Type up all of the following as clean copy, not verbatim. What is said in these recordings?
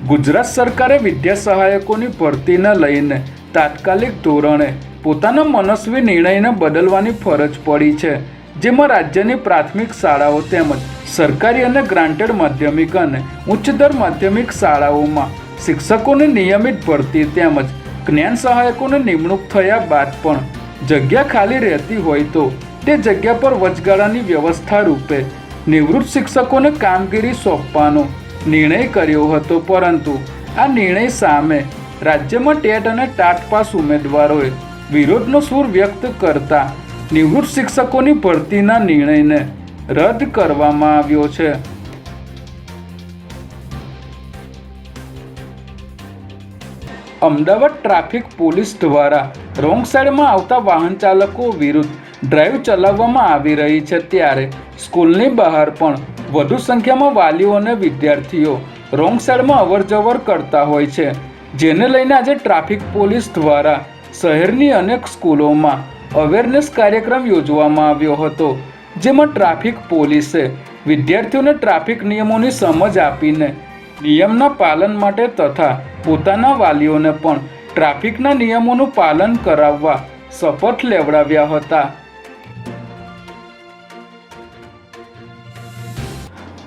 ગુજરાત સરકારે વિદ્યા સહાયકોની ભરતીને લઈને તાત્કાલિક ધોરણે પોતાના મનસ્વી નિર્ણયને બદલવાની ફરજ પડી છે, જેમાં રાજ્યની પ્રાથમિક શાળાઓ તેમજ સરકારી અને ગ્રાન્ટેડ માધ્યમિક અને ઉચ્ચતર માધ્યમિક શાળાઓમાં શિક્ષકોની નિયમિત ભરતી તેમજ જ્ઞાન સહાયકોની નિમણૂક થયા બાદ પણ જગ્યા ખાલી રહેતી હોય તો તે જગ્યા પર વચગાળાની વ્યવસ્થા રૂપે નિવૃત્ત શિક્ષકોને કામગીરી સોંપવાનો નિર્ણય કર્યો હતો, પરંતુ આ નિર્ણય સામે રાજ્યમાં ટેટ અને ટાટ પાસ ઉમેદવારોએ વિરોધનો સૂર વ્યક્ત કરતા નિવૃત્ત શિક્ષકોની ભરતીના નિર્ણયને રદ કરવામાં આવ્યો છે. અમદાવાદ ટ્રાફિક પોલીસ દ્વારા રોંગ સાઈડમાં આવતા વાહન ચાલકો વિરુદ્ધ ડ્રાઈવ ચલાવવામાં આવી રહી છે, ત્યારે સ્કૂલની બહાર પણ વધુ સંખ્યામાં વાલીઓ અને વિદ્યાર્થીઓ રોંગ સાઈડમાં અવરજવર કરતા હોય છે, જેને લઈને આજે ટ્રાફિક પોલીસ દ્વારા શહેરની અનેક સ્કૂલોમાં અવેરનેસ કાર્યક્રમ યોજવામાં આવ્યો હતો, જેમાં ટ્રાફિક પોલીસે વિદ્યાર્થીઓને ટ્રાફિક નિયમોની સમજ આપીને નિયમના પાલન માટે તથા પોતાના વાલીઓને પણ ટ્રાફિકના નિયમોનું પાલન કરાવવા શપથ લેવડાવ્યા હતા.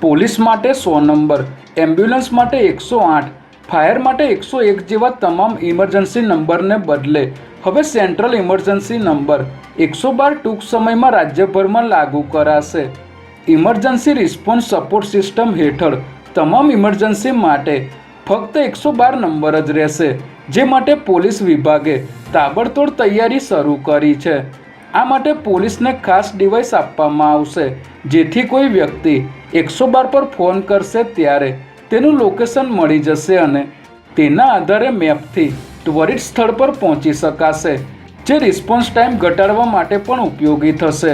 પોલીસ માટે 100 નંબર, એમ્બ્યુલન્સ માટે 108, ફાયર માટે 101 જેવા તમામ ઇમરજન્સી નંબરને બદલે હવે સેન્ટ્રલ ઇમરજન્સી નંબર 112 ટૂંક સમયમાં રાજ્યભરમાં લાગુ કરાશે. ઇમરજન્સી રિસ્પોન્સ સપોર્ટ સિસ્ટમ હેઠળ તમામ ઇમરજન્સી માટે ફક્ત 112 નંબર જ રહેશે, જે માટે પોલીસ વિભાગે તાબડતોડ તૈયારી શરૂ કરી છે. આ માટે પોલીસને ખાસ ડિવાઇસ આપવામાં આવશે, જેથી કોઈ વ્યક્તિ 112 પર ફોન કરશે ત્યારે તેનું લોકેશન મળી જશે અને તેના આધારે મેપથી ત્વરિત સ્થળ પર પહોંચી શકાશે, જે રિસ્પોન્સ ટાઈમ ઘટાડવા માટે પણ ઉપયોગી થશે.